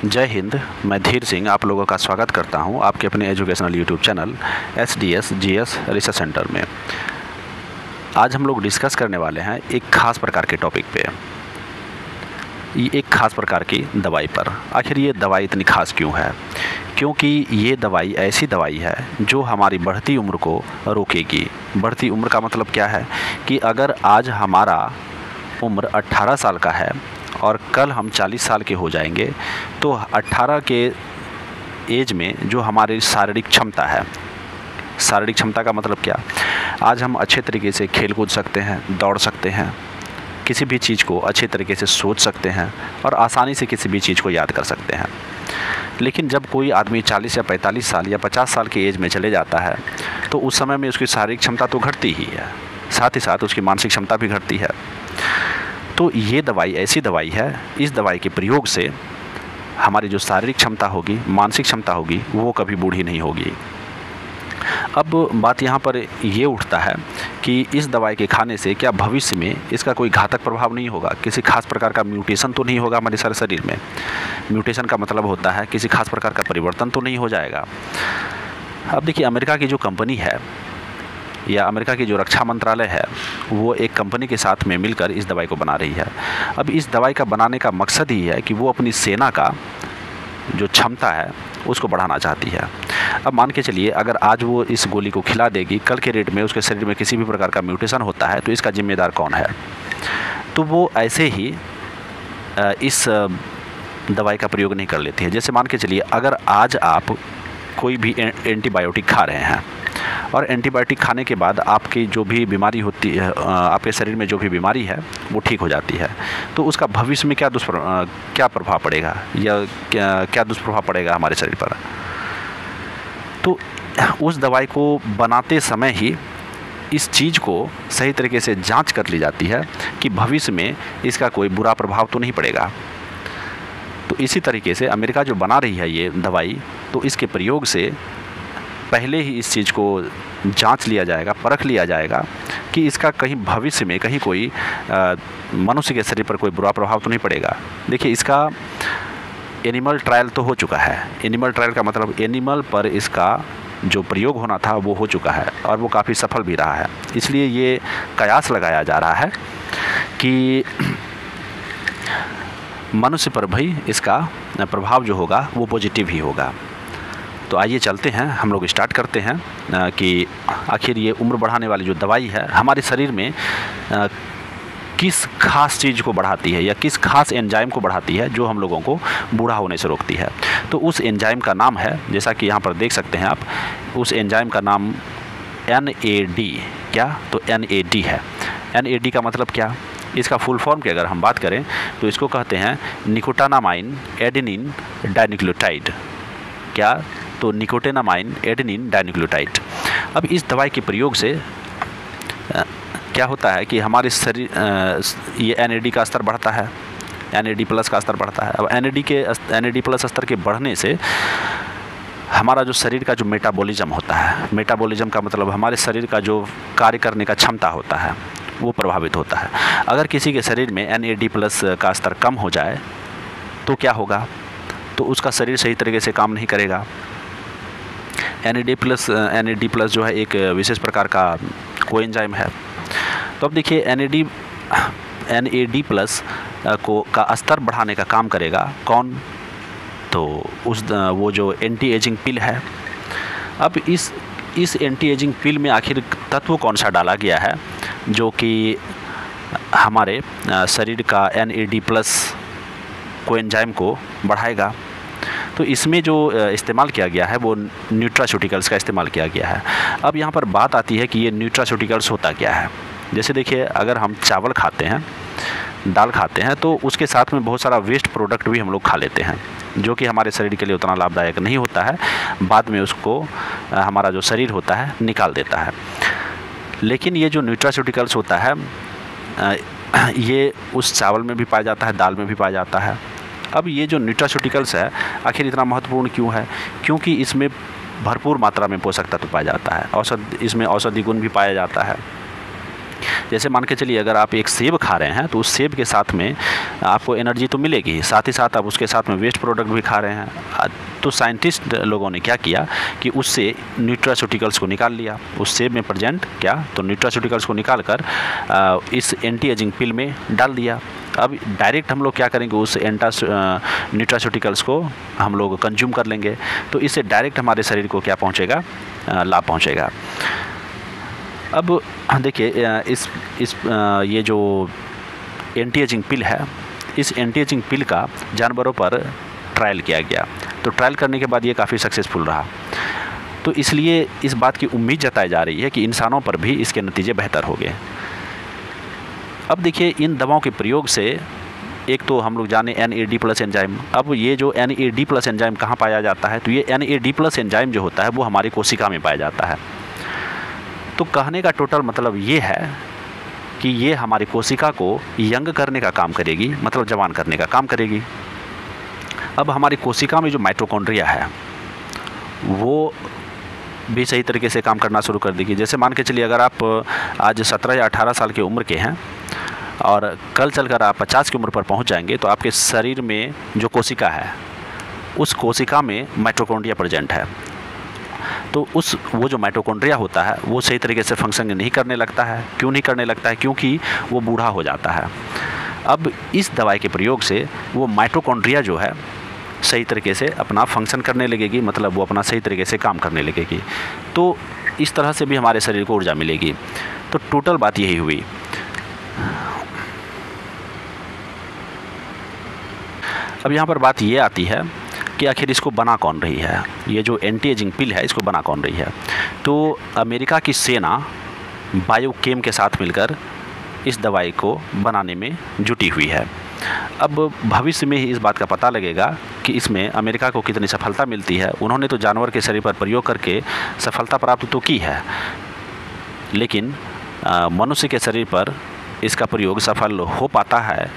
जय हिंद। मैं धीर सिंह आप लोगों का स्वागत करता हूं आपके अपने educational YouTube channel SDS GS research centre में। आज हम लोग डिस्कस करने वाले हैं एक ख़ास प्रकार के टॉपिक पे, ये एक ख़ास प्रकार की दवाई पर। आखिर ये दवाई इतनी ख़ास क्यों है? क्योंकि ये दवाई ऐसी दवाई है जो हमारी बढ़ती उम्र को रोकेगी। बढ़ती उम्र का मतलब क्या है कि अगर आज हमारा उम्र 18 साल का है और कल हम 40 साल के हो जाएंगे तो 18 के एज में जो हमारी शारीरिक क्षमता है, शारीरिक क्षमता का मतलब क्या, आज हम अच्छे तरीके से खेल कूद सकते हैं, दौड़ सकते हैं, किसी भी चीज़ को अच्छे तरीके से सोच सकते हैं और आसानी से किसी भी चीज़ को याद कर सकते हैं। लेकिन जब कोई आदमी 40 या 45 साल या 50 साल की एज में चले जाता है तो उस समय में उसकी शारीरिक क्षमता तो घटती ही है, साथ ही साथ उसकी मानसिक क्षमता भी घटती है। तो ये दवाई ऐसी दवाई है, इस दवाई के प्रयोग से हमारी जो शारीरिक क्षमता होगी, मानसिक क्षमता होगी, वो कभी बूढ़ी नहीं होगी। अब बात यहाँ पर ये उठता है कि इस दवाई के खाने से क्या भविष्य में इसका कोई घातक प्रभाव नहीं होगा, किसी खास प्रकार का म्यूटेशन तो नहीं होगा हमारे सारे शरीर में। म्यूटेशन का मतलब होता है किसी खास प्रकार का परिवर्तन तो नहीं हो जाएगा। अब देखिए, अमेरिका की जो कंपनी है या अमेरिका की जो रक्षा मंत्रालय है वो एक कंपनी के साथ में मिलकर इस दवाई को बना रही है। अब इस दवाई का बनाने का मकसद ही है कि वो अपनी सेना का जो क्षमता है उसको बढ़ाना चाहती है। अब मान के चलिए, अगर आज वो इस गोली को खिला देगी, कल के डेट में उसके शरीर में किसी भी प्रकार का म्यूटेशन होता है तो इसका जिम्मेदार कौन है? तो वो ऐसे ही इस दवाई का प्रयोग नहीं कर लेती है। जैसे मान के चलिए, अगर आज आप कोई भी एंटीबायोटिक खा रहे हैं और एंटीबायोटिक खाने के बाद आपकी जो भी बीमारी होती है, आपके शरीर में जो भी बीमारी है वो ठीक हो जाती है, तो उसका भविष्य में क्या प्रभाव पड़ेगा या क्या दुष्प्रभाव पड़ेगा हमारे शरीर पर? तो उस दवाई को बनाते समय ही इस चीज़ को सही तरीके से जांच कर ली जाती है कि भविष्य में इसका कोई बुरा प्रभाव तो नहीं पड़ेगा। तो इसी तरीके से अमेरिका जो बना रही है ये दवाई, तो इसके प्रयोग से पहले ही इस चीज़ को जांच लिया जाएगा, परख लिया जाएगा कि इसका कहीं भविष्य में कहीं कोई मनुष्य के शरीर पर कोई बुरा प्रभाव तो नहीं पड़ेगा। देखिए, इसका एनिमल ट्रायल तो हो चुका है। एनिमल ट्रायल का मतलब एनिमल पर इसका जो प्रयोग होना था वो हो चुका है और वो काफ़ी सफल भी रहा है। इसलिए ये कयास लगाया जा रहा है कि मनुष्य पर भी इसका प्रभाव जो होगा वो पॉजिटिव ही होगा। तो आइए चलते हैं, हम लोग स्टार्ट करते हैं कि आखिर ये उम्र बढ़ाने वाली जो दवाई है हमारे शरीर में किस खास चीज़ को बढ़ाती है या किस खास एंजाइम को बढ़ाती है जो हम लोगों को बूढ़ा होने से रोकती है। तो उस एंजाइम का नाम है, जैसा कि यहाँ पर देख सकते हैं आप, उस एंजाइम का नाम NAD, क्या? तो NAD है। NAD का मतलब क्या? इसका फुल फॉर्म की अगर हम बात करें तो इसको कहते हैं निकोटानामाइन एडेनिन डाइन्यूक्लियोटाइड। क्या? तो निकोटानामाइन एडेनिन डाइन्यूक्लियोटाइड। अब इस दवाई के प्रयोग से क्या होता है कि हमारे शरीर ये NAD का स्तर बढ़ता है, NAD प्लस का स्तर बढ़ता है। अब NAD प्लस स्तर के बढ़ने से हमारा जो शरीर का जो मेटाबॉलिज्म होता है, मेटाबॉलिज्म का मतलब हमारे शरीर का जो कार्य करने का क्षमता होता है वो प्रभावित होता है। अगर किसी के शरीर में NAD प्लस का स्तर कम हो जाए तो क्या होगा? तो उसका शरीर सही तरीके से काम नहीं करेगा। NAD प्लस जो है एक विशेष प्रकार का कोएंजाइम है। तो अब देखिए, NAD प्लस का स्तर बढ़ाने का काम करेगा कौन? तो वो जो एंटी एजिंग पिल है। अब इस एंटी एजिंग पिल में आखिर तत्व कौन सा डाला गया है जो कि हमारे शरीर का NAD प्लस कोएंजाइम को बढ़ाएगा? तो इसमें जो इस्तेमाल किया गया है वो न्यूट्रास्यूटिकल्स का इस्तेमाल किया गया है। अब यहाँ पर बात आती है कि ये न्यूट्रास्यूटिकल्स होता क्या है। जैसे देखिए, अगर हम चावल खाते हैं, दाल खाते हैं, तो उसके साथ में बहुत सारा वेस्ट प्रोडक्ट भी हम लोग खा लेते हैं जो कि हमारे शरीर के लिए उतना लाभदायक नहीं होता है। बाद में उसको हमारा जो शरीर होता है निकाल देता है। लेकिन ये जो न्यूट्रास्यूटिकल्स होता है ये उस चावल में भी पाया जाता है, दाल में भी पाया जाता है। अब ये जो न्यूट्रास्यूटिकल्स है आखिर इतना महत्वपूर्ण क्यों है? क्योंकि इसमें भरपूर मात्रा में पोषक तत्व पाया जाता है, इसमें औषधि गुण भी पाया जाता है। जैसे मान के चलिए अगर आप एक सेब खा रहे हैं तो उस सेब के साथ में आपको एनर्जी तो मिलेगी ही, साथ ही साथ आप उसके साथ में वेस्ट प्रोडक्ट भी खा रहे हैं। तो साइंटिस्ट लोगों ने क्या किया कि उससे न्यूट्रास्यूटिकल्स को निकाल लिया, उस सेब में प्रेजेंट क्या तो न्यूट्रास्यूटिकल्स को निकाल कर इस एंटी एजिंग पिल में डाल दिया। अब डायरेक्ट हम लोग क्या करेंगे, उस न्यूट्रास्यूटिकल्स को हम लोग कंज्यूम कर लेंगे, तो इससे डायरेक्ट हमारे शरीर को क्या पहुंचेगा, लाभ पहुंचेगा। अब देखिए ये जो एंटी एजिंग पिल है, इस एंटी एजिंग पिल का जानवरों पर ट्रायल किया गया, तो ट्रायल करने के बाद ये काफ़ी सक्सेसफुल रहा। तो इसलिए इस बात की उम्मीद जताई जा रही है कि इंसानों पर भी इसके नतीजे बेहतर होंगे। अब देखिए इन दवाओं के प्रयोग से एक तो हम लोग जाने NAD+ एंजाइम। अब ये जो NAD+ एंजाइम कहाँ पाया जाता है, तो ये NAD+ एंजाइम जो होता है वो हमारी कोशिका में पाया जाता है। तो कहने का टोटल मतलब ये है कि ये हमारी कोशिका को यंग करने का काम करेगी, मतलब जवान करने का काम करेगी। अब हमारी कोशिका में जो माइटोकॉन्ड्रिया है वो भी सही तरीके से काम करना शुरू कर देगी। जैसे मान के चलिए अगर आप आज 17 या 18 साल की उम्र के हैं और कल चलकर आप 50 की उम्र पर पहुंच जाएंगे, तो आपके शरीर में जो कोशिका है उस कोशिका में माइटोकॉन्ड्रिया प्रेजेंट है। तो वो जो माइटोकॉन्ड्रिया होता है वो सही तरीके से फंक्शन नहीं करने लगता है। क्यों नहीं करने लगता है? क्योंकि वो बूढ़ा हो जाता है। अब इस दवाई के प्रयोग से वो माइटोकॉन्ड्रिया जो है सही तरीके से अपना फंक्शन करने लगेगी, मतलब वो अपना सही तरीके से काम करने लगेगी। तो इस तरह से भी हमारे शरीर को ऊर्जा मिलेगी। तो टोटल बात यही हुई। अब यहाँ पर बात ये आती है कि आखिर इसको बना कौन रही है, ये जो एंटी एजिंग पिल है इसको बना कौन रही है। तो अमेरिका की सेना बायोकेम के साथ मिलकर इस दवाई को बनाने में जुटी हुई है। अब भविष्य में ही इस बात का पता लगेगा कि इसमें अमेरिका को कितनी सफलता मिलती है। उन्होंने तो जानवर के शरीर पर प्रयोग करके सफलता प्राप्त तो की है, लेकिन मनुष्य के शरीर पर इसका प्रयोग सफल हो पाता है